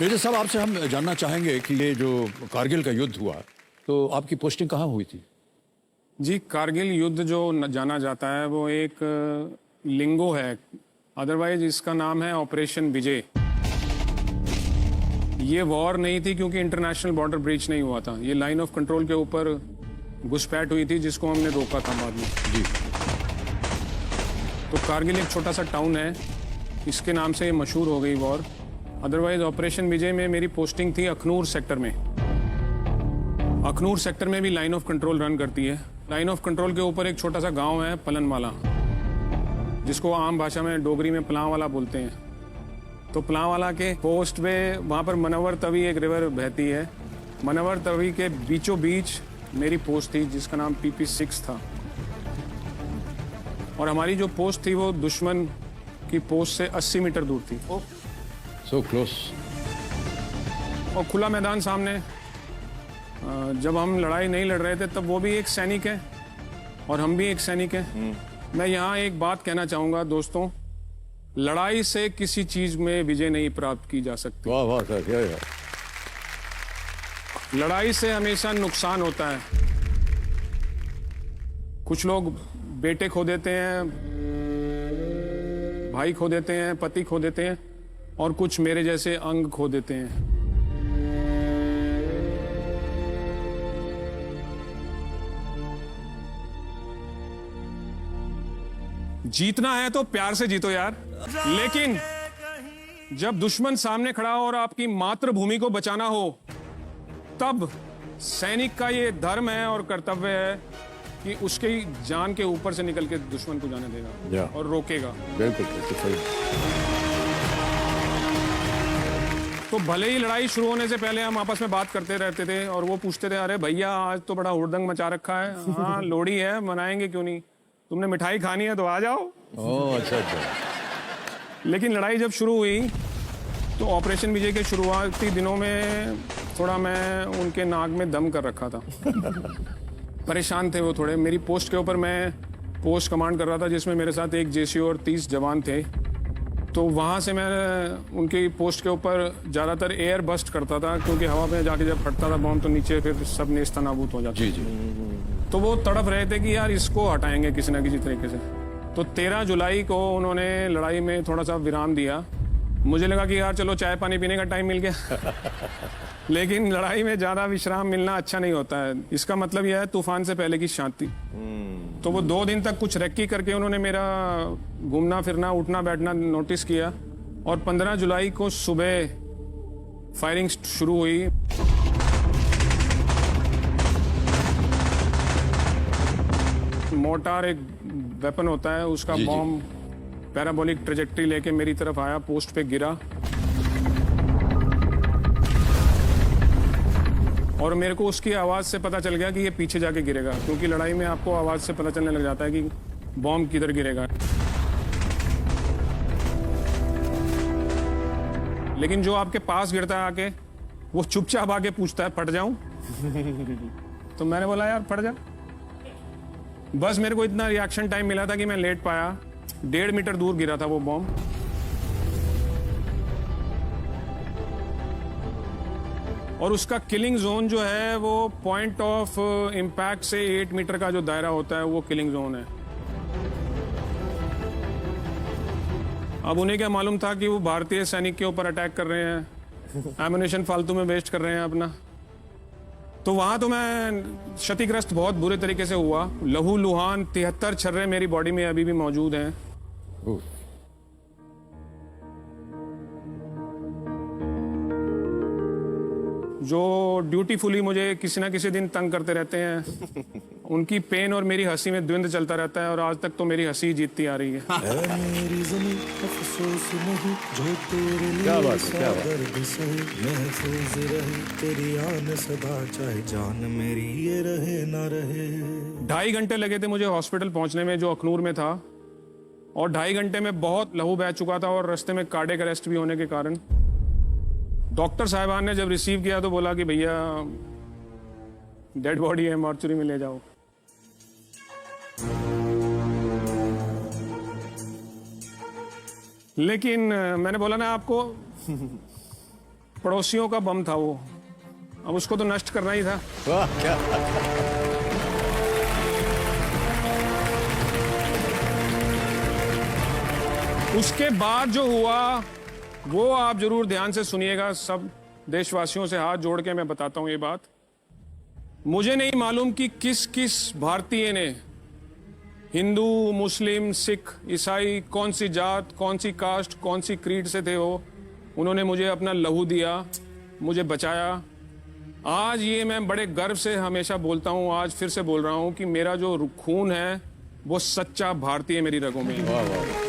Major साहब, आपसे हम जानना चाहेंगे कि ये जो कारगिल का युद्ध हुआ, तो आपकी पोस्टिंग कहाँ हुई थी? जी, कारगिल युद्ध जो जाना जाता है वो एक लिंगो है, अदरवाइज इसका नाम है ऑपरेशन विजय। ये वॉर नहीं थी क्योंकि इंटरनेशनल बॉर्डर ब्रीच नहीं हुआ था। ये लाइन ऑफ कंट्रोल के ऊपर घुसपैठ हुई थी जिसको हमने रोका था बाद में। जी। तो कारगिल एक छोटा सा टाउन है, इसके नाम से ये मशहूर हो गई वॉर। अदरवाइज ऑपरेशन विजय में मेरी पोस्टिंग थी अखनूर सेक्टर में। अखनूर सेक्टर में भी लाइन ऑफ कंट्रोल रन करती है। लाइन ऑफ कंट्रोल के ऊपर एक छोटा सा गांव है पलनवाला, जिसको आम भाषा में डोगरी में पलांवाला बोलते हैं। तो पलांवाला के पोस्ट पे वहाँ पर मनवर तवी एक रिवर बहती है। मनवर तवी के बीचों बीच मेरी पोस्ट थी जिसका नाम PP6 था। और हमारी जो पोस्ट थी वो दुश्मन की पोस्ट से 80 मीटर दूर थी। So close. और खुला मैदान सामने। जब हम लड़ाई नहीं लड़ रहे थे तब वो भी एक सैनिक है और हम भी एक सैनिक हैं। मैं यहाँ एक बात कहना चाहूँगा दोस्तों, लड़ाई से किसी चीज में विजय नहीं प्राप्त की जा सकती। वाह वाह सर, क्या है? लड़ाई से हमेशा नुकसान होता है। कुछ लोग बेटे खो देते हैं, भाई खो देते हैं, पति खो देते हैं, और कुछ मेरे जैसे अंग खो देते हैं। जीतना है तो प्यार से जीतो यार। लेकिन जब दुश्मन सामने खड़ा हो और आपकी मातृभूमि को बचाना हो, तब सैनिक का ये धर्म है और कर्तव्य है कि उसके जान के ऊपर से निकल के दुश्मन को जाने देगा और रोकेगा। बिल्कुल सही। तो भले ही लड़ाई शुरू होने से पहले हम आपस में बात करते रहते थे और वो पूछते थे, अरे भैया आज तो बड़ा हुड़दंग मचा रखा है। हाँ, लोहड़ी है, मनाएंगे क्यों नहीं, तुमने मिठाई खानी है तो आ जाओ। ओह अच्छा अच्छा। लेकिन लड़ाई जब शुरू हुई तो ऑपरेशन विजय के शुरुआती दिनों में थोड़ा मैं उनके नाक में दम कर रखा था। परेशान थे वो थोड़े। मेरी पोस्ट के ऊपर मैं पोस्ट कमांड कर रहा था जिसमें मेरे साथ एक JCO और 30 जवान थे। तो वहाँ से मैं उनकी पोस्ट के ऊपर ज़्यादातर एयर बस्ट करता था, क्योंकि हवा में जाके जब फटता था बॉम्ब तो नीचे फिर सब नेस्तनाबूत हो जाता। जी जी। तो वो तड़प रहे थे कि यार इसको हटाएंगे किसी न किसी तरीके से। तो 13 जुलाई को उन्होंने लड़ाई में थोड़ा सा विराम दिया। मुझे लगा कि यार चलो चाय पानी पीने का टाइम मिल गया। लेकिन लड़ाई में ज़्यादा विश्राम मिलना अच्छा नहीं होता है। इसका मतलब यह है तूफान से पहले की शांति। तो वो 2 दिन तक कुछ रेक्की करके उन्होंने मेरा घूमना फिरना उठना बैठना नोटिस किया। और 15 जुलाई को सुबह फायरिंग शुरू हुई। मोर्टार एक वेपन होता है, उसका बॉम्ब पैराबोलिक ट्रेजेक्ट्री लेके मेरी तरफ आया, पोस्ट पे गिरा और मेरे को उसकी आवाज़ से पता चल गया कि ये पीछे जाके गिरेगा, क्योंकि लड़ाई में आपको आवाज़ से पता चलने लग जाता है कि बॉम्ब किधर गिरेगा। लेकिन जो आपके पास गिरता है आके, वो चुपचाप आके पूछता है फट जाऊं? तो मैंने बोला यार फट जा। बस मेरे को इतना रिएक्शन टाइम मिला था कि मैं लेट पाया। 1.5 मीटर दूर गिरा था वो बॉम्ब। और उसका किलिंग जोन जो है वो पॉइंट ऑफ इम्पैक्ट से 8 मीटर का जो दायरा होता है वो किलिंग जोन है। अब उन्हें क्या मालूम था कि वो भारतीय सैनिक के ऊपर अटैक कर रहे हैं, एम्युनिशन फालतू में वेस्ट कर रहे हैं अपना। तो वहां तो मैं क्षतिग्रस्त बहुत बुरे तरीके से हुआ। लहू लुहान 73 छर्रे मेरी बॉडी में अभी भी मौजूद हैं। जो ड्यूटीफुली मुझे किसी ना किसी दिन तंग करते रहते हैं, उनकी पेन और मेरी हंसी में द्वंद्व चलता रहता है और आज तक तो मेरी हंसी जीतती आ रही है। क्या बात है, क्या बात है। 2.5 घंटे लगे थे मुझे हॉस्पिटल पहुंचने में, जो अखनूर में था। और 2.5 घंटे में बहुत लहू बह चुका था और रास्ते में कार्डियक अरेस्ट भी होने के कारण। डॉक्टर साहिबान ने जब रिसीव किया तो बोला कि भैया डेड बॉडी है, मॉर्चुरी में ले जाओ। लेकिन मैंने बोला ना आपको पड़ोसियों का बम था वो, अब उसको तो नष्ट करना ही था। वाह क्या उसके बाद जो हुआ वो आप जरूर ध्यान से सुनिएगा। सब देशवासियों से हाथ जोड़ के मैं बताता हूं ये बात। मुझे नहीं मालूम कि किस किस भारतीय ने, हिंदू, मुस्लिम, सिख, ईसाई, कौन सी जात, कौन सी कास्ट, कौन सी क्रीड से थे वो, उन्होंने मुझे अपना लहू दिया, मुझे बचाया। आज ये मैं बड़े गर्व से हमेशा बोलता हूं, आज फिर से बोल रहा हूं कि मेरा जो खून है वो सच्चा भारतीय मेरी रगों में है। वाह वाह